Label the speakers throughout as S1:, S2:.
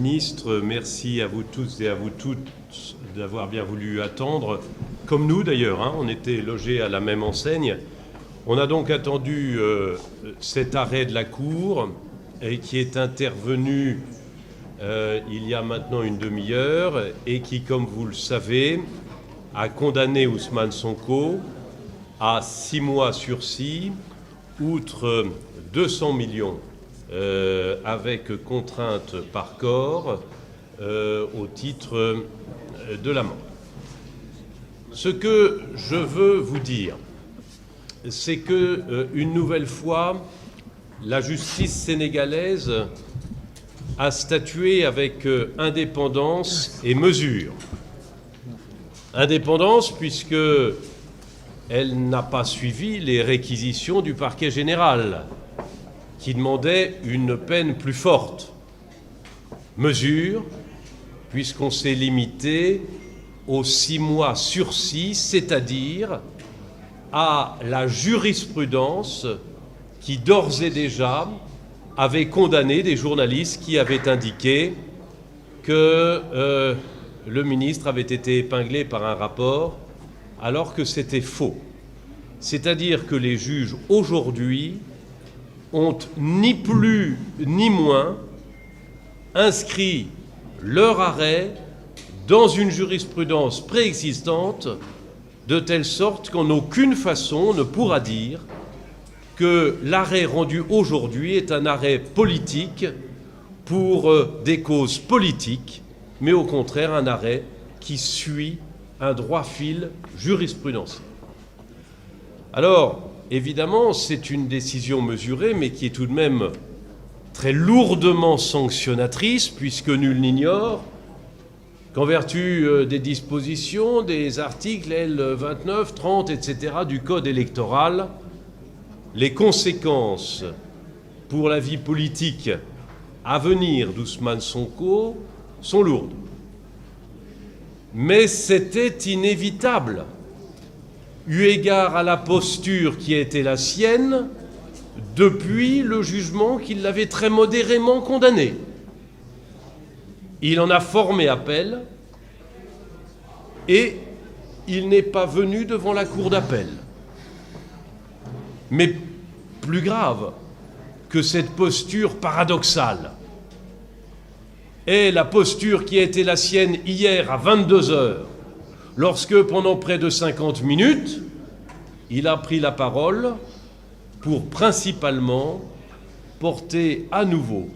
S1: ministre, merci à vous tous et à vous toutes d'avoir bien voulu attendre, comme nous d'ailleurs, hein, on était logés à la même enseigne. On a donc attendu cet arrêt de la Cour et qui est intervenu il y a maintenant une demi-heure et qui, comme vous le savez, a condamné Ousmane Sonko à 6 mois sursis, outre 200 millions avec contrainte par corps au titre de l'amende. Ce que je veux vous dire, c'est que une nouvelle fois, la justice sénégalaise a statué avec indépendance et mesure. Indépendance puisque elle n'a pas suivi les réquisitions du parquet général, qui demandait une peine plus forte. Mesure, puisqu'on s'est limité aux 6 mois sursis, c'est-à-dire à la jurisprudence qui, d'ores et déjà, avait condamné des journalistes qui avaient indiqué que le ministre avait été épinglé par un rapport, alors que c'était faux. C'est-à-dire que les juges, aujourd'hui, ont ni plus ni moins inscrit leur arrêt dans une jurisprudence préexistante, de telle sorte qu'en aucune façon on ne pourra dire que l'arrêt rendu aujourd'hui est un arrêt politique pour des causes politiques, mais au contraire un arrêt qui suit un droit fil jurisprudentiel. Alors, évidemment, c'est une décision mesurée, mais qui est tout de même très lourdement sanctionnatrice, puisque nul n'ignore qu'en vertu des dispositions des articles L29, 30, etc. du Code électoral, les conséquences pour la vie politique à venir d'Ousmane Sonko sont lourdes. Mais c'était inévitable, eu égard à la posture qui a été la sienne depuis le jugement qui l'avait très modérément condamné. Il en a formé appel et il n'est pas venu devant la cour d'appel. Mais plus grave que cette posture paradoxale est la posture qui a été la sienne hier à 22 heures, lorsque, pendant près de 50 minutes, il a pris la parole pour principalement porter à nouveau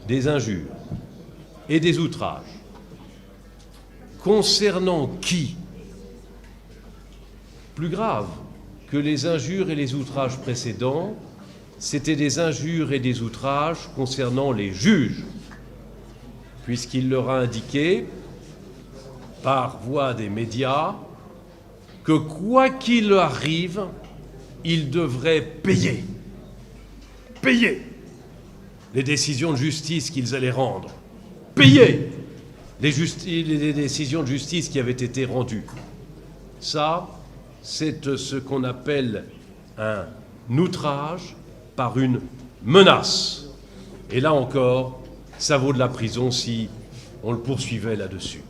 S1: des injures et des outrages. Concernant qui? Plus grave que les injures et les outrages précédents, c'était des injures et des outrages concernant les juges, puisqu'il leur a indiqué, par voie des médias, que quoi qu'il arrive, ils devraient payer les décisions de justice qu'ils allaient rendre, payer les décisions de justice qui avaient été rendues. Ça, c'est ce qu'on appelle un outrage par une menace. Et là encore, ça vaut de la prison si on le poursuivait là-dessus.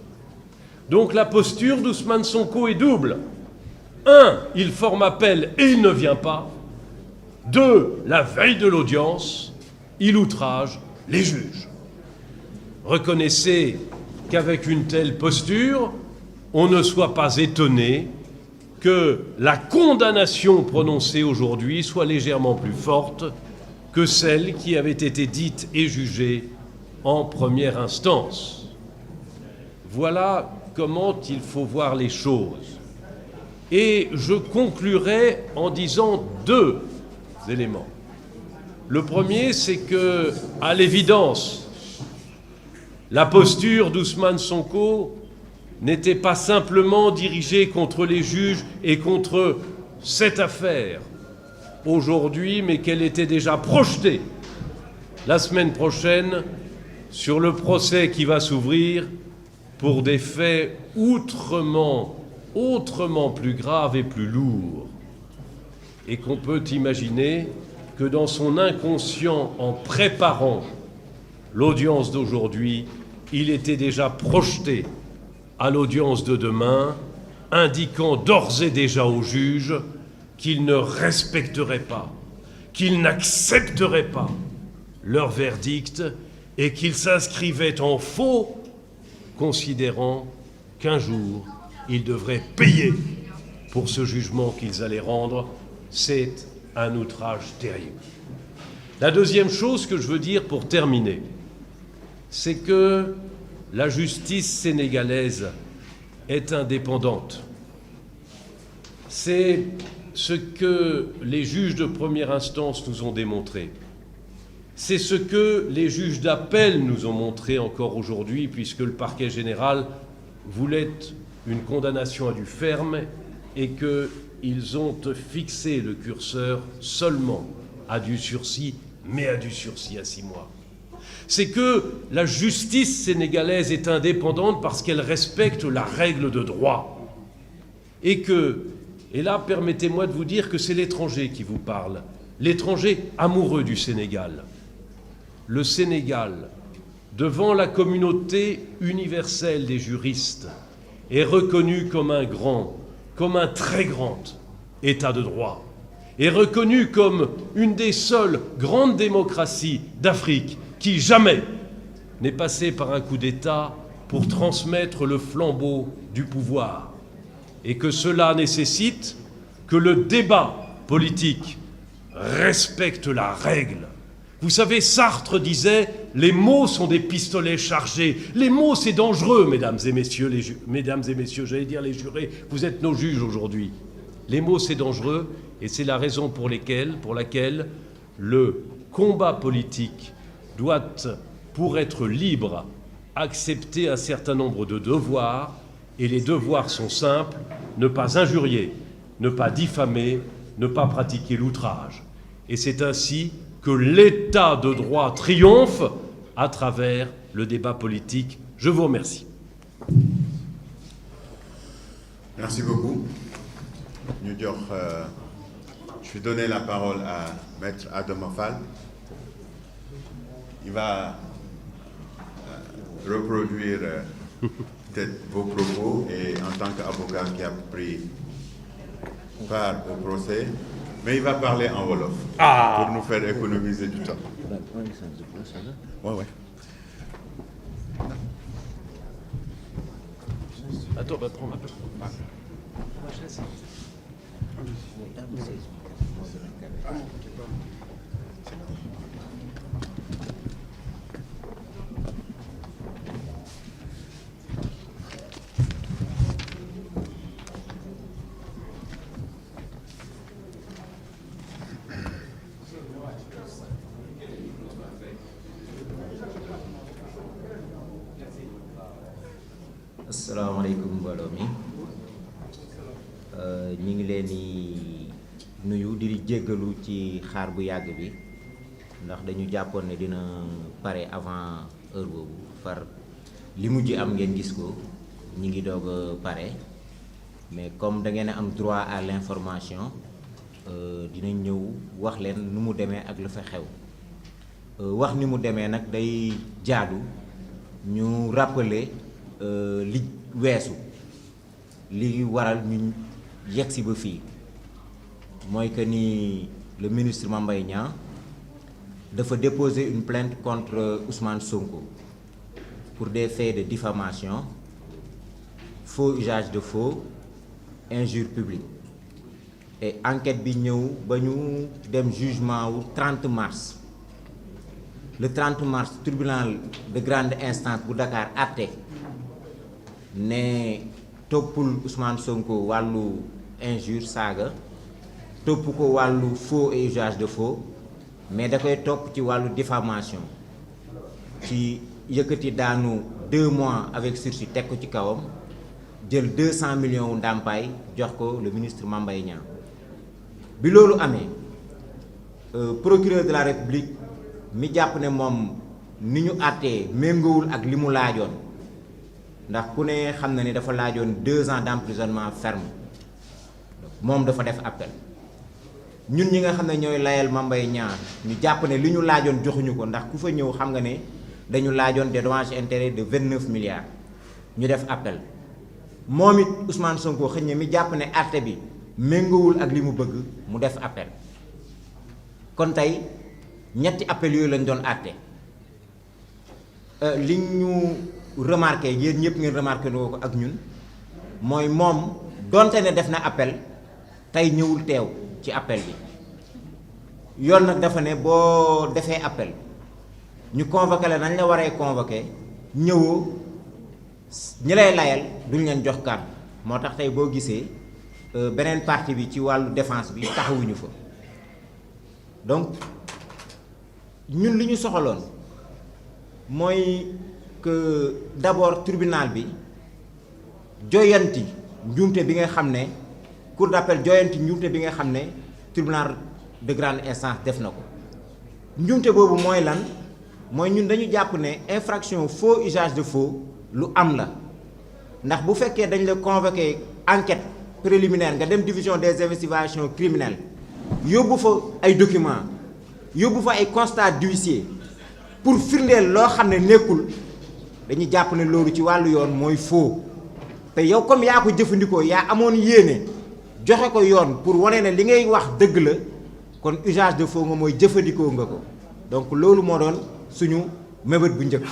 S1: Donc la posture d'Ousmane Sonko est double. 1, il forme appel et il ne vient pas. 2, la veille de l'audience, il outrage les juges. Reconnaissez qu'avec une telle posture, on ne soit pas étonné que la condamnation prononcée aujourd'hui soit légèrement plus forte que celle qui avait été dite et jugée en première instance. Voilà comment il faut voir les choses. Et je conclurai en disant 2 éléments. Le premier, c'est que, à l'évidence, la posture d'Ousmane Sonko n'était pas simplement dirigée contre les juges et contre cette affaire aujourd'hui, mais qu'elle était déjà projetée la semaine prochaine sur le procès qui va s'ouvrir pour des faits autrement plus graves et plus lourds, et qu'on peut imaginer que dans son inconscient, en préparant l'audience d'aujourd'hui, il était déjà projeté à l'audience de demain, indiquant d'ores et déjà au juge qu'il ne respecterait pas, qu'il n'accepterait pas leur verdict et qu'il s'inscrivait en faux, considérant qu'un jour, ils devraient payer pour ce jugement qu'ils allaient rendre. C'est un outrage terrible. La deuxième chose que je veux dire pour terminer, c'est que la justice sénégalaise est indépendante. C'est ce que les juges de première instance nous ont démontré. C'est ce que les juges d'appel nous ont montré encore aujourd'hui, puisque le parquet général voulait une condamnation à du ferme et qu'ils ont fixé le curseur seulement à du sursis, mais à du sursis à 6 mois. C'est que la justice sénégalaise est indépendante parce qu'elle respecte la règle de droit. Et là, permettez-moi de vous dire que c'est l'étranger qui vous parle, l'étranger amoureux du Sénégal. Le Sénégal, devant la communauté universelle des juristes, est reconnu comme un grand, comme un très grand État de droit, est reconnu comme une des seules grandes démocraties d'Afrique qui jamais n'est passée par un coup d'État pour transmettre le flambeau du pouvoir, et que cela nécessite que le débat politique respecte la règle. Vous savez, Sartre disait « Les mots sont des pistolets chargés ». Les mots, c'est dangereux, mesdames et messieurs, j'allais dire les jurés, vous êtes nos juges aujourd'hui. Les mots, c'est dangereux, et c'est la raison pour laquelle le combat politique doit, pour être libre, accepter un certain nombre de devoirs, et les devoirs sont simples, ne pas injurier, ne pas diffamer, ne pas pratiquer l'outrage. Et c'est ainsi que l'état de droit triomphe à travers le débat politique. Je vous remercie.
S2: Merci beaucoup. Je vais donner la parole à Maître Adama Fall. Il va reproduire peut-être vos propos et en tant qu'avocat qui a pris part au procès, mais il va parler en Wolof pour nous faire économiser du temps. Ouais.
S1: Attends, on va prendre un peu.
S3: asalaamaaleykum mbooloo mi ñu ngi leen di nuyu di jéggalu ci xaar bu yàgg bi ndax dañu jàppoon ne dina pare avant heure boobu far li mujj am ngeen gis ko ñi ngi doog a pare mais comme da ngeen a am droit à l'information dinañ ñëw wax leen nu mu demee ak lu fa xew wax ni mu demee nag day jaadu ñu rappeler li weesu li waral ñu yegsi ba fii mooy que ni le ministre Mame Mbaye Niang dafa déposer une plainte contre Ousmane Sonko pour des faits de diffamation, faux usage de faux, injure publique. Et enquête bi ñëw ba ñu dem jugement wu 30 mars. Le 30 mars, tribunal de grande instance bu Dakar àtte ne toppul Ousmane Sonko wàllu injure saaga, topp ko wàllu faux et usage de faux, mais da koy topp ci wàllu diffamation ci yëkkati daanu 2 mois avec sursis teg ko ci kawam jël 200 millions ndàmpaay jox ko le ministre Mame Mbaye Niang. Bi loolu amee procureur de la République mi jàpp ne moom ni ñu àttee méngoowul ak li mu laajoon ndax ku ne xam na ni dafa laajoon 2 ans d'emprisonnement ferme moom dafa def appel. ñun ñi nga xam ne ñooy layal Mame Mbaye Niang ñu jàpp ne li ñu laajoon joxuñu ko ndax ku fa ñëw xam nga ne dañu laajoon des dommages et intérêts de 29 milliards ñu def appel moom it Ousmane Sonko xëy na mi jàpp ne àtte bi méngoowul ak li mu bëgg mu def appel kon tey ñetti appel yooyu lañ doon àtte li ñu remarqué yéen ñëpp ngeen remarqué loo ko ak ñun mooy moom donte ne def na appel tey ñëwul teew ci appel bi yoon nag dafa ne boo defee appel ñu convoqué la nañ la waree convoqué ñëwoo ñi lay layal duñ leen jox kàddu moo tax tey boo gisee beneen partie bi ci wàllu défense bi taxawuñu fa donc ñun li ñu soxaloon mooy que d'abord tribunal bi joyanti njuumte bi nga xam ne cour d'appel joyanti njuumte bi nga xam ne tribunal de grande instance def na ko njuumte boobu mooy lan mooy ñun dañu jàpp ne infraction faux usage de faux lu am la ndax bu fekkee dañ la convoqué enquête préliminaire nga dem division des investigations criminelles yóbbu fa ay documents yóbbu fa ay constat d'huissier pour firndeel loo xam ne nekkul dañuy jàpp ne loolu ci wàllu yoon mooy faux te yow comme yaa ko jëfandikoo yaa amoon yéene joxe ko yoon pour wane ne li ngay wax dëgg la kon usage de faux nga mooy jëfandikoo nga ko donc loolu moo doon suñu mébét bu njëkk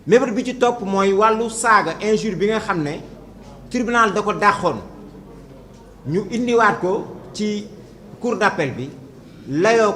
S3: mébét bi ci topp mooy wàllu saaga injure bi nga xam ne tribunal da ko dàqoon ñu indiwaat ko ci cour d'appel bi layoo